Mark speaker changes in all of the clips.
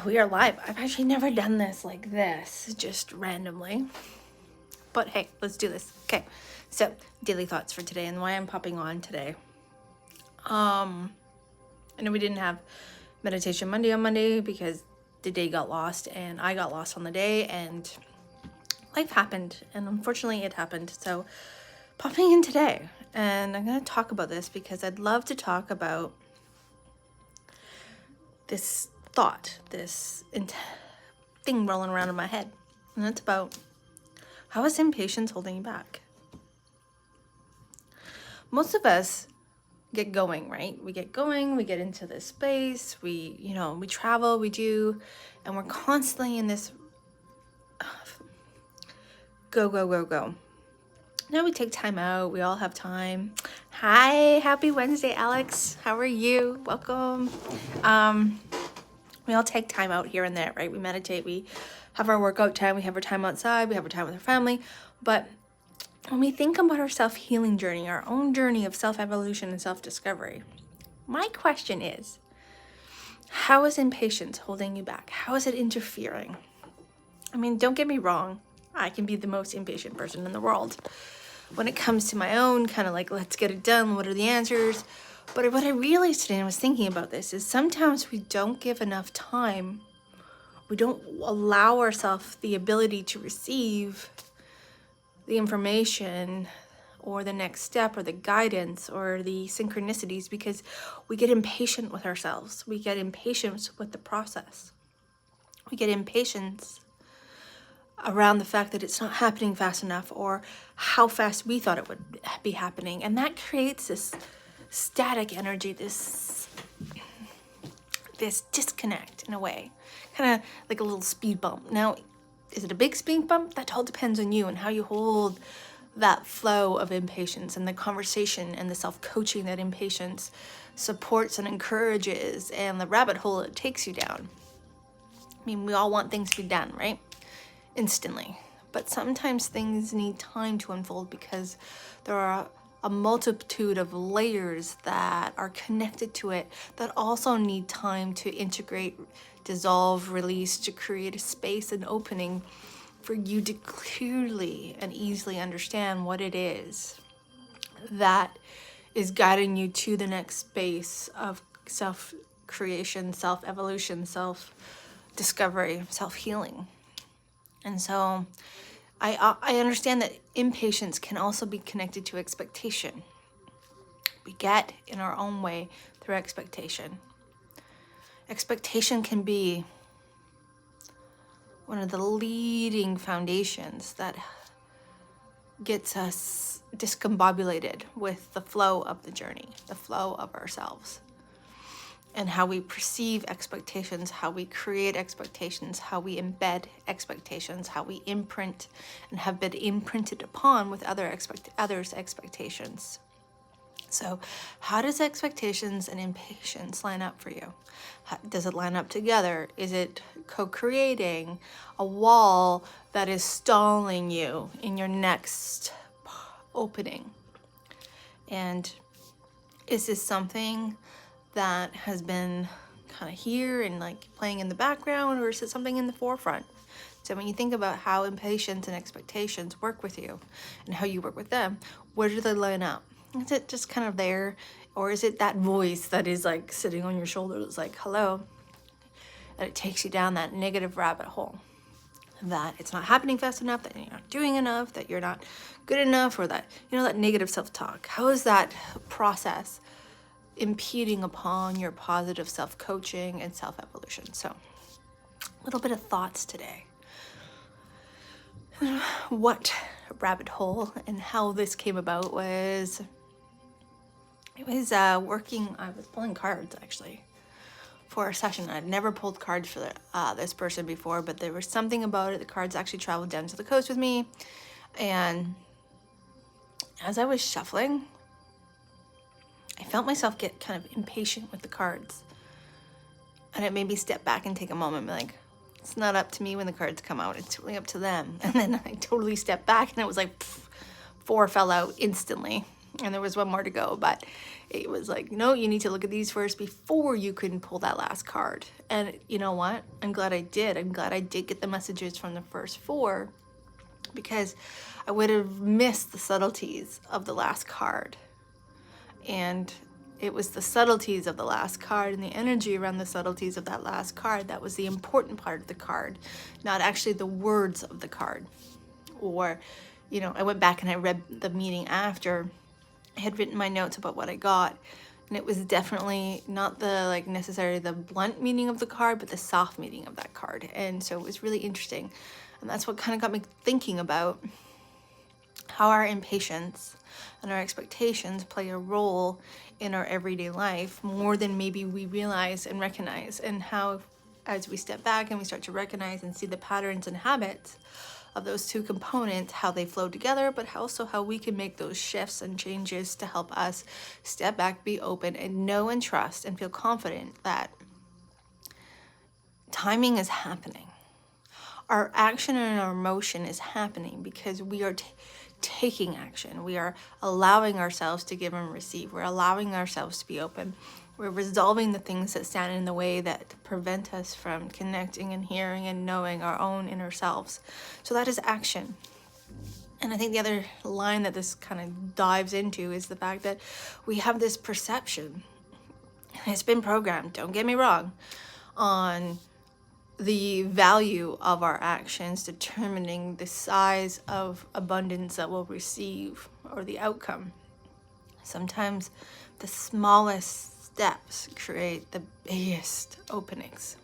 Speaker 1: We are live. I've actually never done this like this, just randomly. But hey, let's do this. Okay, so daily thoughts for today and why I'm popping on today. I know we didn't have meditation Monday on Monday because the day got lost and I got lost on the day and life happened and unfortunately it happened. So popping in today and I'm going to talk about this because I'd love to talk about this thought, this thing rolling around in my head. And it's about, how is impatience holding you back? Most of us get going, right? We get going, we get into this space, we travel, we do, and we're constantly in this go, go, go, go. Now we take time out, we all have time. Hi, happy Wednesday, Alex. How are you? Welcome. We all take time out here and there, right? We meditate, we have our workout time, we have our time outside, we have our time with our family. But when we think about our self-healing journey, our own journey of self-evolution and self-discovery, my question is, how is impatience holding you back? How is it interfering? I mean, don't get me wrong, I can be the most impatient person in the world. When it comes to my own kind of like, let's get it done, what are the answers? But what I realized today, and I was thinking about this, is sometimes we don't give enough time. We don't allow ourselves the ability to receive the information or the next step or the guidance or the synchronicities because we get impatient with ourselves. We get impatient with the process. We get impatient around the fact that it's not happening fast enough or how fast we thought it would be happening. And that creates this static energy, this disconnect in a way, kind of like a little speed bump. Now, is it a big speed bump? That all depends on you and how you hold that flow of impatience and the conversation and the self-coaching that impatience supports and encourages and the rabbit hole it takes you down. I mean, we all want things to be done, right? Instantly. But sometimes things need time to unfold because there are a multitude of layers that are connected to it that also need time to integrate, dissolve, release, to create a space and opening for you to clearly and easily understand what it is that is guiding you to the next space of self-creation, self-evolution, self-discovery, self-healing. And so I understand that impatience can also be connected to expectation. We get in our own way through expectation. Expectation can be one of the leading foundations that gets us discombobulated with the flow of the journey, the flow of ourselves, and how we perceive expectations, how we create expectations, how we embed expectations, how we imprint and have been imprinted upon with others' expectations. So how does expectations and impatience line up for you? Does it line up together? Is it co-creating a wall that is stalling you in your next opening? And is this something that has been kind of here and like playing in the background, or is it something in the forefront? So when you think about how impatience and expectations work with you and how you work with them, where do they line up? Is it just kind of there, or is it that voice that is like sitting on your shoulder that's like, hello, and it takes you down that negative rabbit hole, that it's not happening fast enough, that you're not doing enough, that you're not good enough, or that, that negative self-talk? How is that process impeding upon your positive self-coaching and self-evolution? So a little bit of thoughts today. What rabbit hole and how this came about was, I was pulling cards actually for a session. I'd never pulled cards for this person before, but there was something about it. The cards actually traveled down to the coast with me, and as I was shuffling, I felt myself get kind of impatient with the cards. And it made me step back and take a moment and be like, it's not up to me when the cards come out. It's really up to them. And then I totally stepped back and it was like, 4 fell out instantly. And there was one more to go, but it was like, no, you need to look at these first before you can pull that last card. And you know what? I'm glad I did. I'm glad I did get the messages from the first 4, because I would have missed the subtleties of the last card. And it was the subtleties of the last card and the energy around the subtleties of that last card that was the important part of the card, not actually the words of the card. Or, I went back and I read the meeting after. I had written my notes about what I got, and it was definitely not the necessarily the blunt meaning of the card, but the soft meaning of that card. And so it was really interesting. And that's what kind of got me thinking about how our impatience and our expectations play a role in our everyday life more than maybe we realize and recognize, and how as we step back and we start to recognize and see the patterns and habits of those two components, how they flow together, but also how we can make those shifts and changes to help us step back, be open, and know and trust and feel confident that timing is happening. Our action and our emotion is happening because we are taking action. We are allowing ourselves to give and receive. We're allowing ourselves to be open. We're resolving the things that stand in the way that prevent us from connecting and hearing and knowing our own inner selves. So that is action. And I think the other line that this kind of dives into is the fact that we have this perception, and it's been programmed, don't get me wrong, on the value of our actions determining the size of abundance that we'll receive or the outcome. Sometimes the smallest steps create the biggest openings.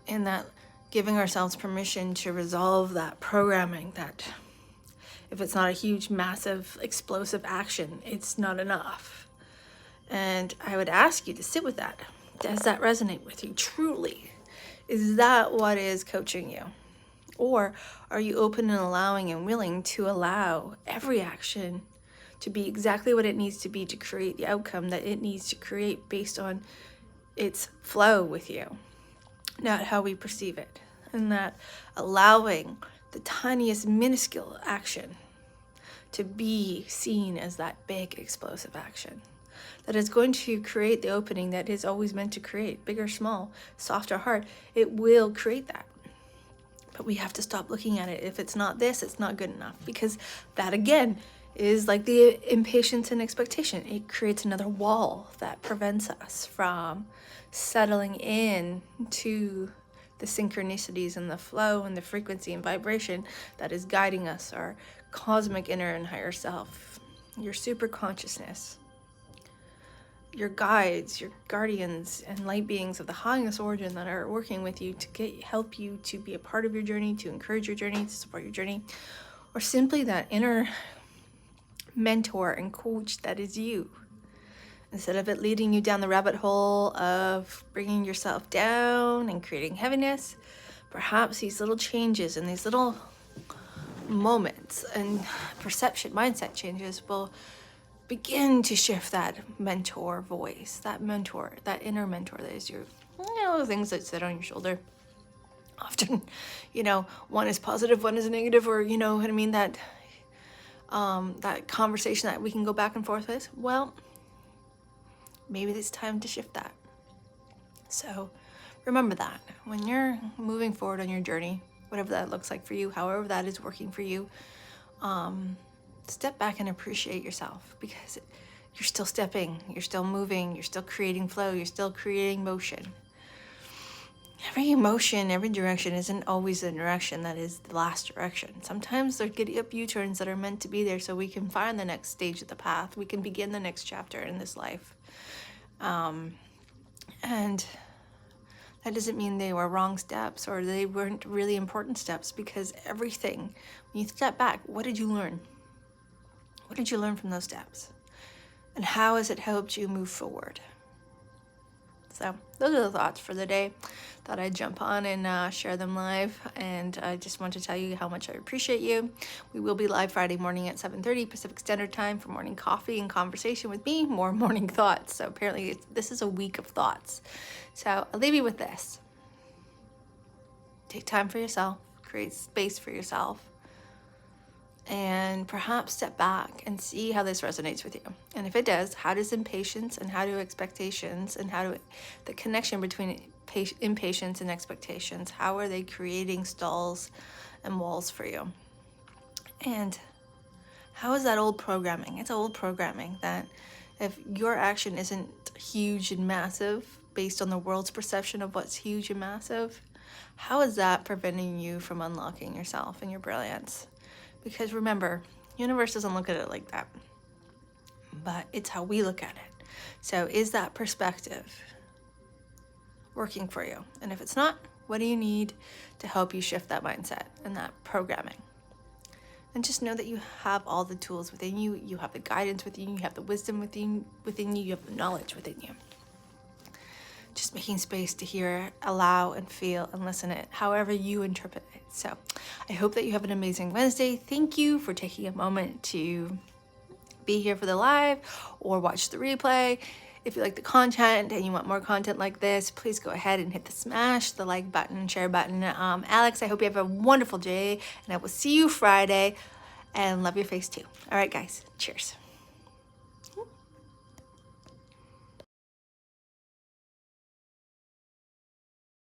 Speaker 1: And that giving ourselves permission to resolve that programming, that if it's not a huge, massive, explosive action, it's not enough. And I would ask you to sit with that. Does that resonate with you truly? Is that what is coaching you? Or are you open and allowing and willing to allow every action to be exactly what it needs to be to create the outcome that it needs to create based on its flow with you, not how we perceive it? And that allowing the tiniest minuscule action to be seen as that big explosive action that is going to create the opening that is always meant to create, big or small, soft or hard, it will create that. But we have to stop looking at it. If it's not this, it's not good enough, because that again is like the impatience and expectation. It creates another wall that prevents us from settling in to the synchronicities and the flow and the frequency and vibration that is guiding us, our cosmic inner and higher self, your super consciousness, your guides, your guardians, and light beings of the highest origin that are working with you to help you to be a part of your journey, to encourage your journey, to support your journey, or simply that inner mentor and coach that is you. Instead of it leading you down the rabbit hole of bringing yourself down and creating heaviness, perhaps these little changes and these little moments and perception, mindset changes will begin to shift that mentor voice, that mentor, that inner mentor that is your, things that sit on your shoulder. Often, one is positive, one is negative, or, what I mean, that conversation that we can go back and forth with. Well, maybe it's time to shift that. So remember that when you're moving forward on your journey, whatever that looks like for you, however that is working for you, step back and appreciate yourself, because you're still stepping, you're still moving, you're still creating flow, you're still creating motion. Every emotion, every direction isn't always the direction that is the last direction. Sometimes there giddy up U-turns that are meant to be there so we can find the next stage of the path. We can begin the next chapter in this life. And that doesn't mean they were wrong steps or they weren't really important steps, because everything, when you step back, what did you learn? What did you learn from those steps? And how has it helped you move forward? So those are the thoughts for the day. Thought I'd jump on and share them live. And I just want to tell you how much I appreciate you. We will be live Friday morning at 7:30 Pacific Standard Time for morning coffee and conversation with me, more morning thoughts. So apparently this is a week of thoughts. So I'll leave you with this. Take time for yourself. Create space for yourself. and perhaps step back and see how this resonates with you. And if it does, how does impatience and how do expectations and how do the connection between impatience and expectations, how are they creating stalls and walls for you? And how is that old programming? It's old programming that if your action isn't huge and massive based on the world's perception of what's huge and massive, how is that preventing you from unlocking yourself and your brilliance? Because remember, universe doesn't look at it like that, but it's how we look at it. So is that perspective working for you? And if it's not, what do you need to help you shift that mindset and that programming? And just know that you have all the tools within you. You have the guidance within you. You have the wisdom within you. You have the knowledge within you. Just making space to hear, allow, and feel, and listen it however you interpret it. So I hope that you have an amazing Wednesday. Thank you for taking a moment to be here for the live or watch the replay. If you like the content and you want more content like this, please go ahead and hit the like button, share button. Alex, I hope you have a wonderful day, and I will see you Friday, and love your face too. All right, guys, cheers.